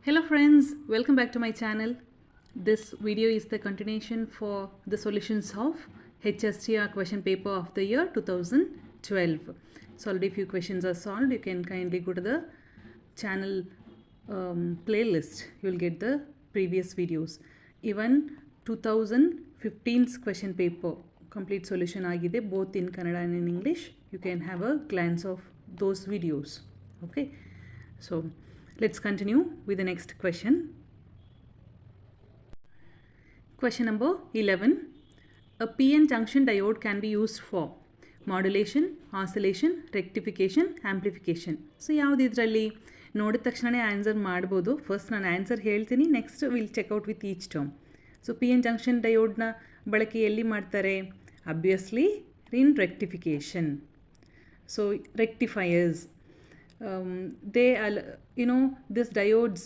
Hello friends, welcome back to my channel. This video is the continuation for the solutions of HSTR question paper of the year 2012. So already few questions are solved. You can kindly go to the channel playlist. You will get the previous videos. Even 2015's question paper complete solution agide both in Kannada and in English. You can have a glance of those videos. Okay. So let's continue with the next question. Question number 11. A PN junction diode can be used for modulation, oscillation, rectification, amplification. So ಯಾವುದು ಇದರಲ್ಲಿ ನೋಡಿದ ತಕ್ಷಣನೇ answer ಮಾಡ್ಬೋದು. First ನಾನು answer ಹೇಳ್ತೀನಿ, next will check out with each term. So P N junction ಡಯೋಡ್ನ ಬಳಕೆ ಎಲ್ಲಿ ಮಾಡ್ತಾರೆ? Obviously in rectification. So rectifiers, these diodes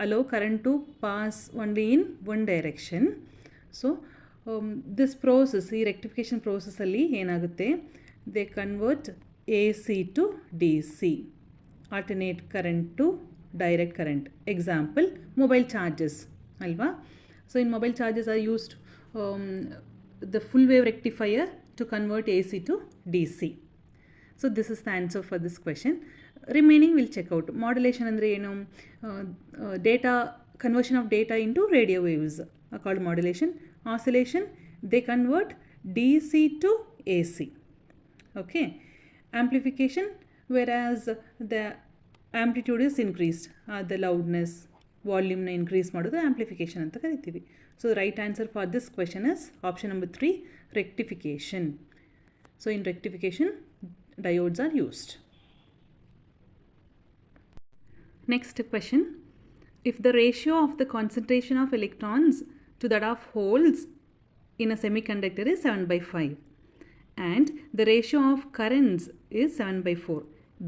allow current to pass only in one direction. So this process, the rectification process alli enagutte, they convert AC to DC, alternate current to direct current. Example, mobile charges alva. So in mobile charges are used the full wave rectifier to convert AC to DC. So this is the answer for this question. Remaining we'll check out. Modulation andre enu, data conversion of data into radio waves are called modulation. Oscillation, they convert DC to AC. Okay. Amplification, whereas the amplitude is increased, the loudness, volume na increase ಮಾಡೋದು amplification ಅಂತ ಕರಿತೀವಿ. So the right answer for this question is option number 3, rectification. So in rectification, diodes are used. Next question. If the ratio of the concentration of electrons to that of holes in a semiconductor is 7/5 and the ratio of currents is 7/4,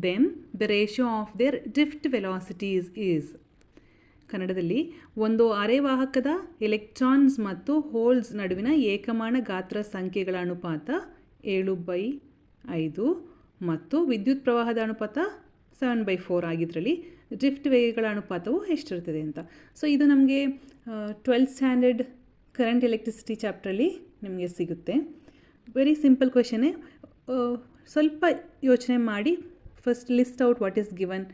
then the ratio of their drift velocities is. ಕನ್ನಡದಲ್ಲಿ ಒಂದು ಅರೆವಾಹಕದ electrons ಮತ್ತು holes ನಡುವಿನ ಏಕಮಾನ ಗಾತ್ರ ಸಂಖ್ಯೆಗಳ ಅನುಪಾತ 7/5 ಮತ್ತು ವಿದ್ಯುತ್ ಪ್ರವಾಹದ ಅನುಪಾತ 7/4 ಆಗಿದ್ರಲ್ಲಿ ಡ್ರಿಫ್ಟ್ ವೇಗಗಳ ಅನುಪಾತವು ಎಷ್ಟಿರ್ತದೆ ಅಂತ. ಸೊ ಇದು ನಮಗೆ 12th ಸ್ಟ್ಯಾಂಡರ್ಡ್ ಕರೆಂಟ್ ಎಲೆಕ್ಟ್ರಿಸಿಟಿ ಚಾಪ್ಟ್ರಲ್ಲಿ ನಿಮಗೆ ಸಿಗುತ್ತೆ. ವೆರಿ ಸಿಂಪಲ್ ಕ್ವೆಶನೇ. ಸ್ವಲ್ಪ ಯೋಚನೆ ಮಾಡಿ. First list out what is given.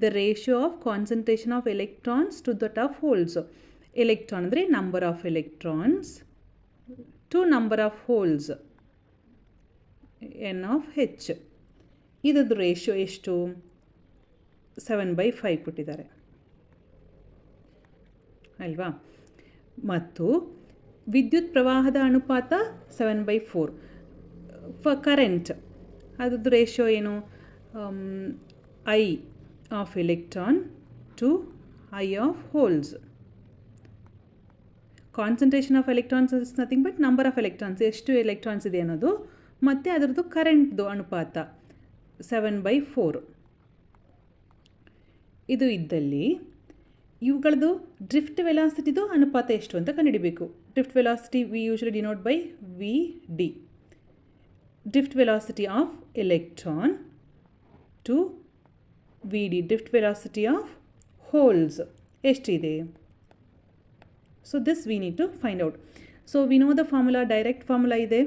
The ratio of concentration of electrons to that of holes. Electron ಅಂದರೆ number of electrons to number of holes, N of H. ಇದರದ್ದು ratio ಎಷ್ಟು? 7/5 ಕೊಟ್ಟಿದ್ದಾರೆ ಅಲ್ವಾ. ಮತ್ತು ವಿದ್ಯುತ್ ಪ್ರವಾಹದ ಅನುಪಾತ 7/4. ಫಾರ್ ಕರೆಂಟ್ ಅದರದ್ದು ರೇಷಿಯೋ ಏನು? I of electron to I of holes. Concentration of electrons is nothing but number of electrons, ಎಷ್ಟು ಎಲೆಕ್ಟ್ರಾನ್ಸ್ ಇದೆ ಅನ್ನೋದು, ಮತ್ತು ಅದರದ್ದು ಕರೆಂಟ್ದು ಅನುಪಾತ 7/4. ಇದು ಇದ್ದಲ್ಲಿ ಇವುಗಳದ್ದು ಡ್ರಿಫ್ಟ್ ವೆಲಾಸಿಟಿದು ಅನುಪಾತ ಎಷ್ಟು ಅಂತ ಕಂಡುಹಿಡಿಬೇಕು. Drift velocity we usually denote by V D. Drift velocity of electron to V D. Drift velocity of holes ಎಷ್ಟಿದೆ? So this we need to find out. So we know the formula, direct formula ಇದೆ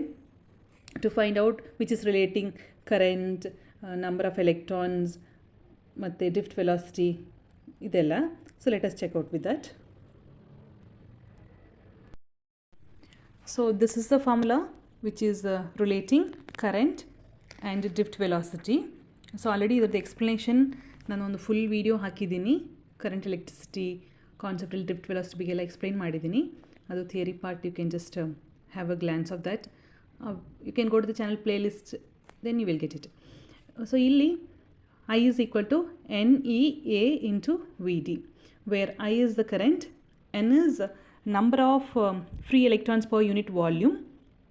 to find out which is relating current, number of electrons ಮತ್ತು drift velocity ಇದೆಲ್ಲ. So let us check out with that. So this is the formula which is relating current and drift velocity. So already ಇದರದ್ದು explanation ನಾನು ಒಂದು full video ಹಾಕಿದ್ದೀನಿ. Current electricity ಕಾನ್ಸೆಪ್ಟಲ್ಲಿ drift velocity ಬಗ್ಗೆ ಎಲ್ಲ explain ಮಾಡಿದ್ದೀನಿ. ಅದು theory part. You can just have a glance of that. You can go to the channel playlist, then you will get it. So ಇಲ್ಲಿ I is equal to NEA into VD, where I is the current, N is number of free electrons per unit volume,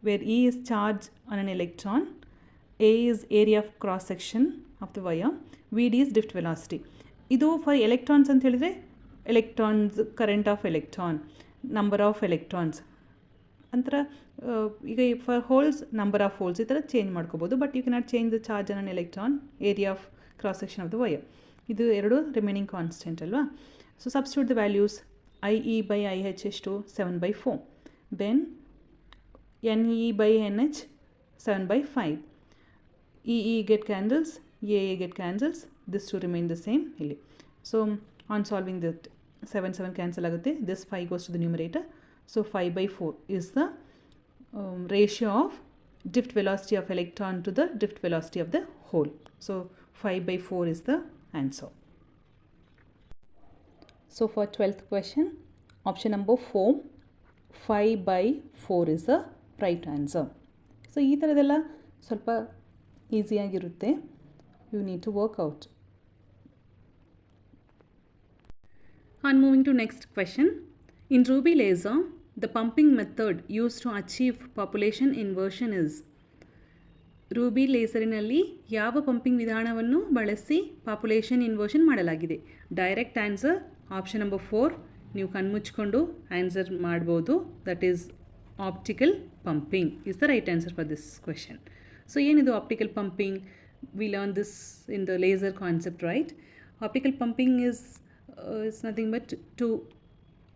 where E is charge on an electron, A is area of cross section of the wire, VD is drift velocity. ಇದು for electrons ಅಂತ ಹೇಳಿದರೆ electrons, current of electron, number of electrons ಅಂತರ. ಈಗ for holes number of holes ಈ ಥರ change ಮಾಡ್ಕೋಬೋದು. But you cannot change the charge on an electron, area of cross section of the wire. ಇದು ಎರಡು remaining constant ಅಲ್ವಾ. So substitute the values. IE by IH ಎಷ್ಟು 7/4. Then NE by NH 7/5. EE get cancels, AA get cancels, this two remain the same ಇಲ್ಲಿ. So on solving that 7 cancel ಆಗುತ್ತೆ, this 5 goes to the numerator. So 5/4 is the ratio of drift velocity of electron to the drift velocity of the hole. So 5/4 is the answer. So for 12th question, option number 4, 5/4 is the right answer. So ಈ ಥರದೆಲ್ಲ ಸ್ವಲ್ಪ ಈಸಿಯಾಗಿರುತ್ತೆ. You need to work out. And moving to next question. In Ruby laser, the pumping method used to achieve population inversion is. Ruby ಲೇಸರಿನಲ್ಲಿ ಯಾವ pumping ವಿಧಾನವನ್ನು ಬಳಸಿ population inversion ಮಾಡಲಾಗಿದೆ? Direct answer option number 4. ನೀವು ಕಣ್ಮುಚ್ಕೊಂಡು ಆನ್ಸರ್ ಮಾಡ್ಬೋದು. That is optical pumping is the right answer for this question. So ಏನಿದು optical pumping? We learn this in the laser concept, right? Optical pumping is nothing but to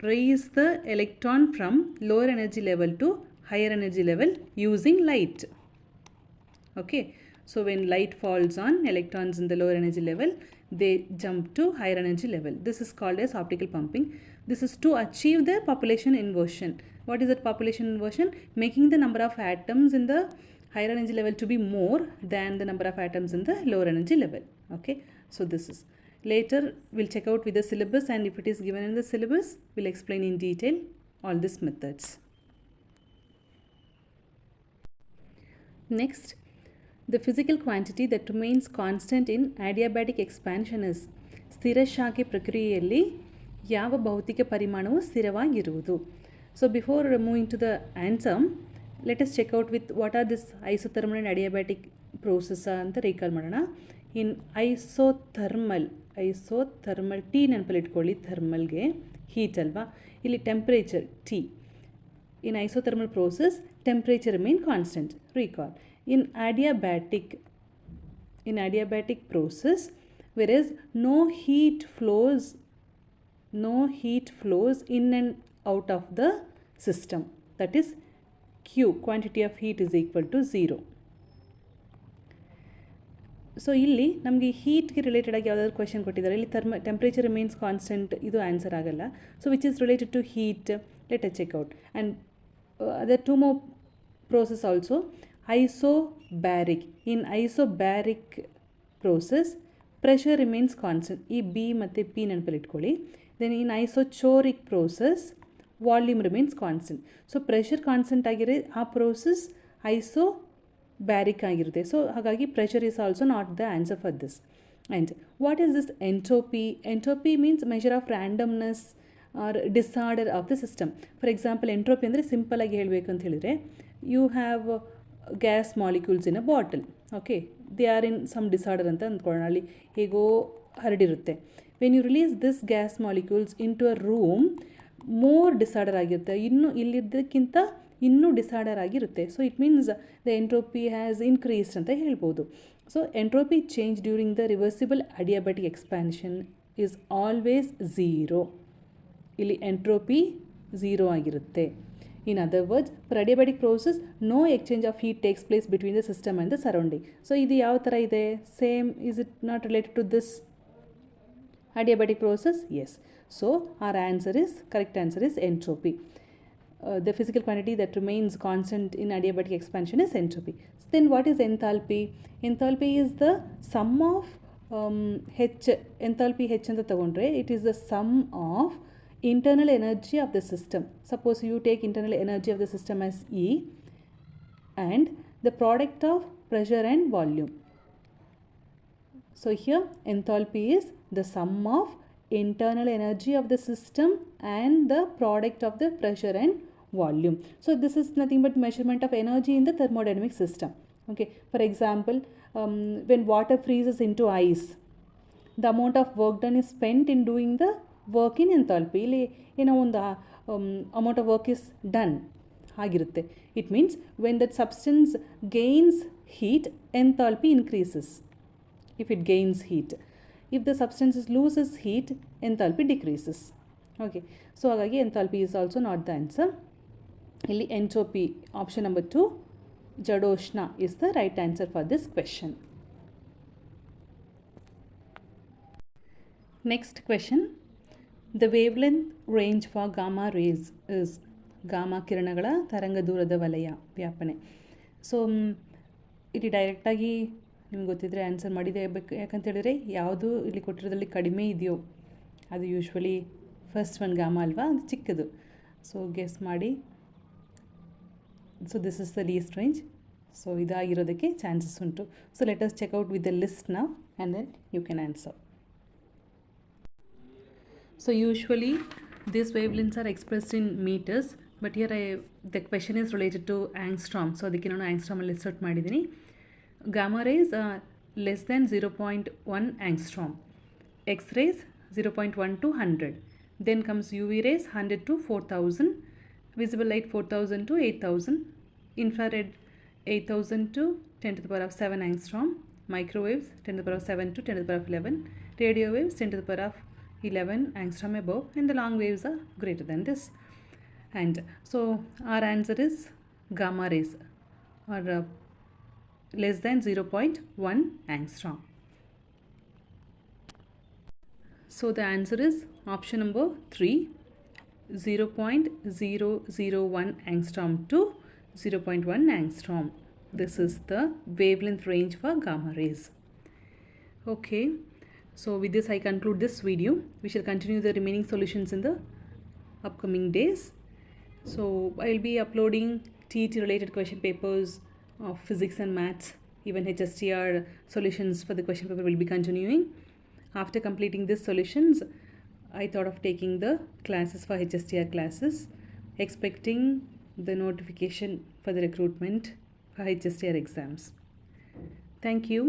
raise the electron from lower energy level to higher energy level using light. Okay, so when light falls on electrons in the lower energy level, they jump to higher energy level. This is called as optical pumping. This is to achieve the population inversion. What is that population inversion? Making the number of atoms in the higher energy level to be more than the number of atoms in the lower energy level. Okay, so this is. Later we'll check out with the syllabus, and if it is given in the syllabus, we'll explain in detail all these methods. Next, the physical quantity that remains constant in adiabatic expansion is. ಸ್ಥಿರ ಶಾಖೆ ಪ್ರಕ್ರಿಯೆಯಲ್ಲಿ ಯಾವ ಭೌತಿಕ ಪರಿಮಾಣವು ಸ್ಥಿರವಾಗಿರುವುದು? So before moving to the answer, let us check out with what are this isothermal and adiabatic process ಅಂತ recall ಮಾಡೋಣ. In isothermal T ನೆನಪಲ್ಲಿ ಇಟ್ಕೊಳ್ಳಿ. ಥರ್ಮಲ್ಗೆ ಹೀಟ್ ಅಲ್ವಾ, ಇಲ್ಲಿ temperature T. In isothermal process, temperature remain constant. Recall. In adiabatic process, whereas no heat flows in and out of the system. That is Q, quantity of heat is equal to 0. So ಇಲ್ಲಿ ನಮಗೆ ಹೀಟ್ಗೆ related ಆಗಿ ಯಾವುದಾದ್ರು question ಕೊಟ್ಟಿದ್ದಾರೆ. ಇಲ್ಲಿ temperature remains constant, ಇದು answer ಆಗಲ್ಲ. So which is related to heat, let us check out. And other two more process also. Isobaric. In isobaric process pressure remains constant. ಈ ಬಿ ಮತ್ತು ಪಿ ನೆನಪಲ್ಲಿ ಇಟ್ಕೊಳ್ಳಿ. Then in isochoric process volume remains constant. So pressure constant ಆಗಿರೋ ಆ process baric ಆಗಿರುತ್ತೆ. So ಹಾಗಾಗಿ pressure is also not the answer for this. And what is this entropy? Entropy means measure of randomness or disorder of the system. For example, entropy ಅಂದರೆ ಸಿಂಪಲಾಗಿ ಹೇಳಬೇಕು ಅಂತ ಹೇಳಿದರೆ, you have gas molecules in a bottle. Okay, they are in some disorder ಅಂತ ಅಂದ್ಕೊಳ್ಳೋಣ. ಅಲ್ಲಿ ಹೇಗೋ ಹರಡಿರುತ್ತೆ. When you release this gas molecules into a room, more disorder ಆಗಿರುತ್ತೆ. ಇನ್ನೂ ಇಲ್ಲಿದ್ದಕ್ಕಿಂತ ಇನ್ನೂ ಡಿಸಾರ್ಡರ್ ಆಗಿರುತ್ತೆ. So it means the entropy has increased ಅಂತ ಹೇಳ್ಬೋದು. So entropy change during the reversible adiabatic expansion is always 0. ಇಲ್ಲಿ ಎಂಟ್ರೋಪಿ 0 ಆಗಿರುತ್ತೆ. In other words, for adiabatic process no exchange of heat takes place between the system and the surrounding. So ಇದು ಯಾವ ಥರ ಇದೆ? Same. Is it not related to this adiabatic process? Yes. So our correct answer is entropy. The physical quantity that remains constant in adiabatic expansion is entropy. So then what is enthalpy? Enthalpy is the sum of H. Enthalpy H anta tagondre, it is the sum of internal energy of the system. Suppose you take internal energy of the system as E and the product of pressure and volume. So here enthalpy is the sum of internal energy of the system and the product of the pressure and volume. So this is nothing but measurement of energy in the thermodynamic system. Okay, for example, when water freezes into ice, the amount of work done is spent in doing the work in enthalpy. ಇಲ್ಲಿ ಏನೋ ಒಂದು amount of work is done ಆಗಿರುತ್ತೆ. It means when that substance gains heat, enthalpy increases if it gains heat. if the substance loses heat, enthalpy decreases. Okay, so ಹಾಗಾಗಿ enthalpy is also not the answer. ಇಲ್ಲಿ entropy, option number 2, Jadoshna, is the right answer for this question. Next question. The wavelength range for gamma rays is gamma ಕಿರಣಗಳ ತರಂಗ ದೂರದ ವಲಯ ವ್ಯಾಪನೆ. So ಇಲ್ಲಿ ಡೈರೆಕ್ಟಾಗಿ ನಿಮ್ಗೆ ಗೊತ್ತಿದ್ರೆ answer ಮಾಡಿದೆ ಯಾಕಂತ ಹೇಳಿದ್ರೆ ಯಾವುದು ಇಲ್ಲಿ ಕೊಟ್ಟಿರೋದ್ರಲ್ಲಿ ಕಡಿಮೆ ಇದೆಯೋ ಅದು ಯೂಶ್ವಲಿ ಫಸ್ಟ್ ಒನ್ ಗಾಮಾ ಅಲ್ವಾ, ಅದು ಚಿಕ್ಕದು. ಸೊ ಗೆಸ್ ಮಾಡಿ. So this is the least range. So ಇದಾಗಿರೋದಕ್ಕೆ ಚಾನ್ಸಸ್ ಉಂಟು. So let us check out with the list now and then you can answer. So usually these wavelengths are expressed in meters, but here the question is related to angstrom. So ಅದಕ್ಕೆ ನಾನು angstrom ಅಲ್ಲಿ insert ಮಾಡಿದ್ದೀನಿ. Gamma rays are less than 0.1 angstrom. X-rays 0.1 to 100. Then comes UV rays 100 to 4000. Visible light 4000 to 8000. Infrared 8000 to 10 to the power of 7 angstrom. Microwaves 10 to the power of 7 to 10 to the power of 11. Radio waves 10 to the power of 11 angstrom above, and the long waves are greater than this. And so our answer is gamma rays are less than 0.1 angstrom. So the answer is option number 3, 0.001 angstrom to 0.1 angstrom. This is the wavelength range for gamma rays. Okay. So with this I conclude this video. We shall continue the remaining solutions in the upcoming days. So I will be uploading TET related question papers of physics and maths. Even HSTR solutions for the question paper will be continuing. After completing these solutions, I thought of taking the classes for HSTR classes, expecting the notification for the recruitment for HSTR exams. Thank you.